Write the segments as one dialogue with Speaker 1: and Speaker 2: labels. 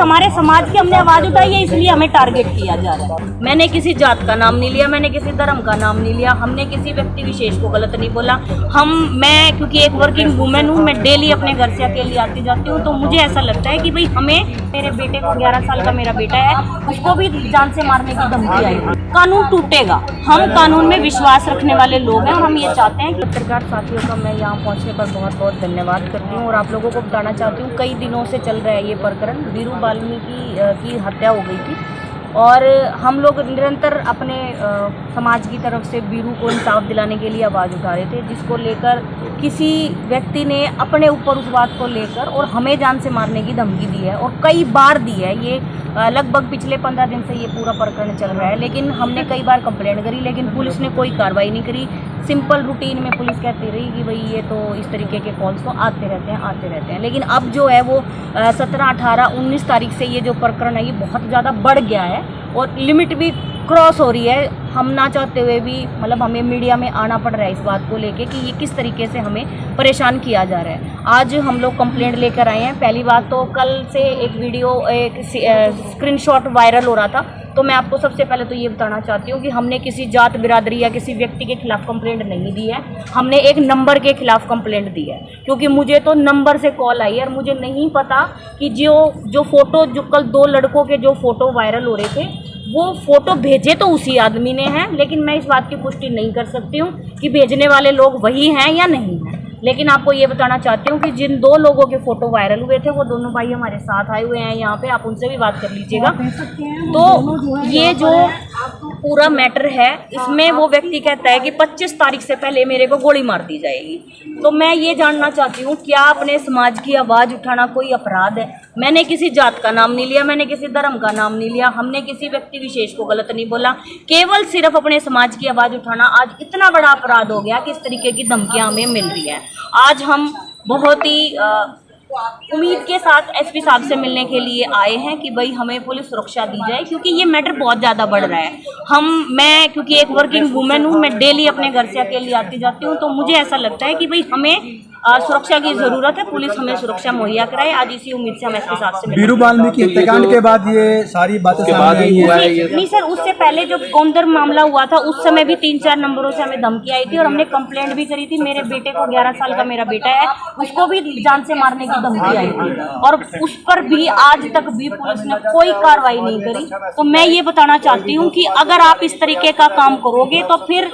Speaker 1: हमारे समाज की हमने आवाज उठाई है, इसलिए हमें टारगेट किया जा रहा है। मैंने किसी जात का नाम नहीं लिया, मैंने किसी धर्म का नाम नहीं लिया, हमने किसी व्यक्ति विशेष को गलत नहीं बोला। मैं क्योंकि एक वर्किंग वुमेन हूँ, मैं डेली अपने घर से अकेली आती जाती हूँ, तो मुझे ऐसा लगता है कि भाई हमें, मेरे बेटे को 11 साल का मेरा बेटा है, उसको भी जान से मारने की धमकी आई। कानून टूटेगा, हम कानून में विश्वास रखने वाले लोग हैं और हम ये चाहते हैं कि पत्रकार साथियों का मैं यहाँ पहुँचने पर बहुत बहुत धन्यवाद करती हूँ और आप लोगों को बताना चाहती हूँ, कई दिनों से चल रहा है ये प्रकरण। वीरू वाल्मीकि की हत्या हो गई थी और हम लोग निरंतर अपने समाज की तरफ से वीरू को इंसाफ दिलाने के लिए आवाज़ उठा रहे थे, जिसको लेकर किसी व्यक्ति ने अपने ऊपर उस बात को लेकर और हमें जान से मारने की धमकी दी है और कई बार दी है। ये लगभग पिछले 15 दिन से ये पूरा प्रकरण चल रहा है, लेकिन हमने कई बार कंप्लेंट करी, लेकिन पुलिस ने कोई कार्रवाई नहीं करी। सिंपल रूटीन में पुलिस कहती रही कि भाई ये तो इस तरीके के कॉल्स तो आते रहते हैं। लेकिन अब जो है वो 17, 18, 19 तारीख से ये जो प्रकरण है ये बहुत ज़्यादा बढ़ गया है और लिमिट भी क्रॉस हो रही है। हम ना चाहते हुए भी मतलब हमें मीडिया में आना पड़ रहा है इस बात को लेके कि ये किस तरीके से हमें परेशान किया जा रहा है। आज हम लोग कंप्लेंट लेकर आए हैं। पहली बात तो कल से एक वीडियो, एक स्क्रीनशॉट वायरल हो रहा था, तो मैं आपको सबसे पहले तो ये बताना चाहती हूँ कि हमने किसी जात बिरादरी या किसी व्यक्ति के खिलाफ कंप्लेंट नहीं दी है, हमने एक नंबर के खिलाफ कंप्लेंट दी है, क्योंकि मुझे तो नंबर से कॉल आई है और मुझे नहीं पता कि जो फोटो, जो कल 2 लड़कों के जो फोटो वायरल हो रहे थे, वो फोटो भेजे तो उसी आदमी ने हैं, लेकिन मैं इस बात की पुष्टि नहीं कर सकती हूँ कि भेजने वाले लोग वही हैं या नहीं हैं। लेकिन आपको ये बताना चाहती हूँ कि जिन 2 लोगों के फोटो वायरल हुए थे वो दोनों भाई हमारे साथ आए हुए हैं यहाँ पे, आप उनसे भी बात कर लीजिएगा। तो ये जो पूरा मैटर है, इसमें वो व्यक्ति कहता है कि 25 तारीख से पहले मेरे को गोली मार दी जाएगी। तो मैं ये जानना चाहती हूँ, क्या अपने समाज की आवाज़ उठाना कोई अपराध है? मैंने किसी जात का नाम नहीं लिया, मैंने किसी धर्म का नाम नहीं लिया, हमने किसी व्यक्ति विशेष को गलत नहीं बोला, केवल सिर्फ अपने समाज की आवाज़ उठाना आज इतना बड़ा अपराध हो गया कि इस तरीके की धमकियाँ हमें मिल रही है। आज हम बहुत ही उम्मीद के साथ एसपी साहब से मिलने के लिए आए हैं कि भाई हमें पुलिस सुरक्षा दी जाए, क्योंकि ये मैटर बहुत ज़्यादा बढ़ रहा है। मैं क्योंकि एक वर्किंग वुमेन हूँ, मैं डेली अपने घर से अकेली आती जाती हूँ, तो मुझे ऐसा लगता है कि भाई हमें सुरक्षा की जरूरत है, पुलिस हमें सुरक्षा मुहैया कराए। आज इसी उम्मीद से हम एसपी साहब से
Speaker 2: वीरू वाल्मीकि हत्याकांड के बाद ये सारी बातें सामने आई है।
Speaker 1: नहीं सर, उससे पहले जो गौंदर मामला हुआ था उस समय भी 3-4 नंबरों से हमें धमकी आई थी और हमने कंप्लेंट भी करी थी। मेरे बेटे को 11 साल का मेरा बेटा है, उसको भी जान से मारने की धमकी आई थी और उस पर भी आज तक भी पुलिस ने कोई कार्रवाई नहीं करी। तो मैं ये बताना चाहती हूँ कि अगर आप इस तरीके का काम करोगे तो फिर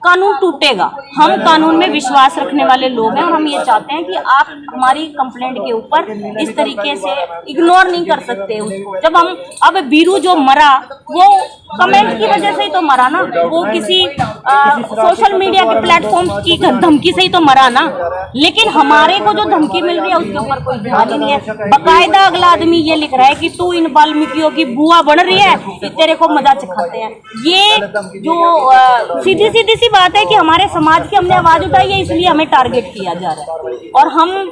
Speaker 1: कानून टूटेगा। हम कानून में विश्वास रखने वाले लोग हैं और हम ये चाहते हैं कि आप हमारी कंप्लेंट के ऊपर इस तरीके से इग्नोर नहीं कर सकते उसको। जब हम अब वीरू जो मरा वो कमेंट की वजह से ही तो मरा ना, वो किसी सोशल मीडिया के प्लेटफॉर्म की धमकी से ही तो मरा ना। लेकिन हमारे को जो धमकी मिल रही है उसके ऊपर कोई ध्यान ही नहीं है। बाकायदा अगला आदमी ये लिख रहा है कि तू इन वाल्मीकियों की बुआ बन रही है, तेरे को मजा चखाते हैं। ये जो सीधी सी बात है कि हमारे समाज की हमने आवाज उठाई है, इसलिए हमें टारगेट किया जा रहा है और हम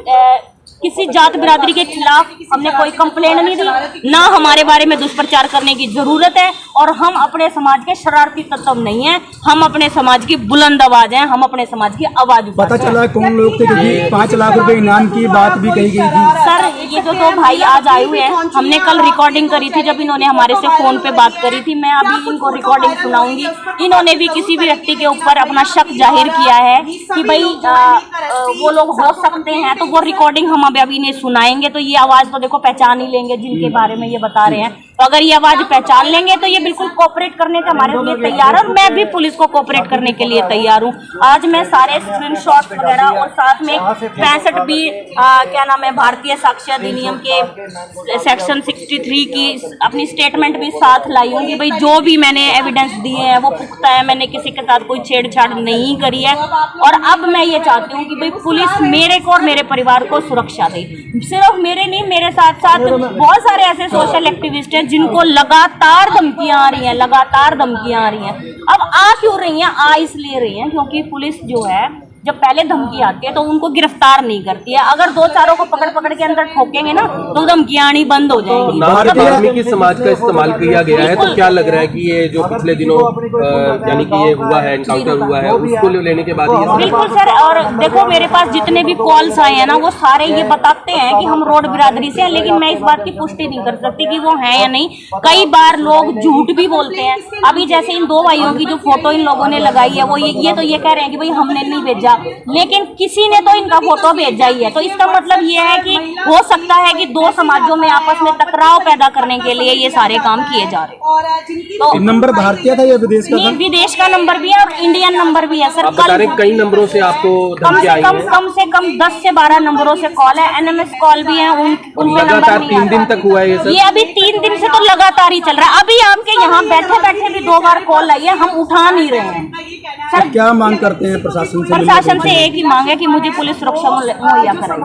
Speaker 1: किसी जात बिरादरी के खिलाफ हमने कोई कंप्लेंट नहीं दी, ना हमारे बारे में दुष्प्रचार करने की जरूरत है और हम अपने समाज के शरारती तत्व नहीं हैं, हम अपने समाज की बुलंद आवाज हैं, हम अपने समाज की आवाज उठाते हैं।
Speaker 2: पता चला कौन लोग थे, क्योंकि 5 लाख रुपए इनाम की बात भी कही गई थी।
Speaker 1: सर ये जो 2 भाई आज आए हुए हैं, हमने कल रिकॉर्डिंग करी थी जब इन्होंने हमारे से फोन पे बात करी थी। मैं अभी इनको रिकॉर्डिंग सुनाऊंगी। इन्होंने भी किसी भी व्यक्ति के ऊपर अपना शक जाहिर किया है कि भाई वो लोग हो सकते हैं, तो वो रिकॉर्डिंग हम अभी इन्हें सुनाएंगे तो ये आवाज तो देखो पहचान ही लेंगे जिनके बारे में ये बता रहे हैं। तो अगर ये आवाज पहचान लेंगे तो ये बिल्कुल कोऑपरेट करने के हमारे लिए तैयार है और मैं भी पुलिस को कोऑपरेट करने के लिए तैयार हूँ। आज मैं सारे स्क्रीनशॉट वगैरह और साथ में 65 भी क्या नाम है भारतीय साक्ष्य अधिनियम के सेक्शन 63 की अपनी स्टेटमेंट भी साथ लाई हूँ कि भाई जो भी मैंने एविडेंस दिए हैं वो पुख्ता है, मैंने किसी के साथ कोई छेड़छाड़ नहीं करी है। और अब मैं ये चाहती हूँ कि भाई पुलिस मेरे को और मेरे परिवार को सुरक्षा दे। सिर्फ मेरे नहीं, मेरे साथ साथ बहुत सारे ऐसे सोशल एक्टिविस्ट हैं जिनको लगातार धमकियां आ रही हैं, लगातार धमकियां आ रही हैं। अब आ क्यों रही हैं? आ इसलिए रही हैं क्योंकि पुलिस जो है जब पहले धमकी आती है तो उनको गिरफ्तार नहीं करती है। अगर दो चारों को पकड़ पकड़ के अंदर ठोकेंगे ना तो धमकियां आनी बंद हो जाएंगी।
Speaker 3: नाम वाल्मीकि समाज का इस्तेमाल किया गया है, तो क्या लग रहा है कि ये जो पिछले दिनों यानी कि ये हुआ है, एनकाउंटर हुआ है, उसको लेने के बाद ये
Speaker 1: बिल्कुल सर। और देखो मेरे पास जितने भी कॉल्स आए हैं ना वो सारे ये बताते हैं कि हम रोड बिरादरी से हैं, लेकिन मैं इस बात की पुष्टि नहीं कर सकती कि वो हैं या नहीं। कई बार लोग झूठ भी बोलते हैं। अभी जैसे इन दो भाइयों की जो फोटो इन लोगों ने लगाई है वो ये तो ये कह रहे हैं कि भाई हमने नहीं भेजा, लेकिन किसी ने तो इनका फोटो भेजा ही है। तो इसका मतलब ये है कि हो सकता है कि दो समाजों में आपस में टकराव पैदा करने के लिए ये सारे काम किए जा रहे हैं। तो
Speaker 2: नंबर भारतीय था या विदेश का था?
Speaker 1: विदेश का नंबर भी है और इंडियन नंबर भी है सर।
Speaker 3: आप बता रहे कई नंबरों से आपको धमकी आई है।
Speaker 1: कम से कम 10 से 12 नंबरों से कॉल है, एनएमएस कॉल भी है। उनसे
Speaker 3: लगातार
Speaker 1: नंबर
Speaker 3: 3 दिन तक हुआ है ये सर?
Speaker 1: ये अभी 3 दिन से तो लगातार ही चल रहा है। अभी आपके यहाँ बैठे बैठे भी 2 बार कॉल आई है, हम उठा नहीं रहे हैं सर।
Speaker 2: क्या मांग करते हैं प्रशासन से?
Speaker 1: प्रशासन से एक ही मांग है कि मुझे पुलिस सुरक्षा मुहैया कराई।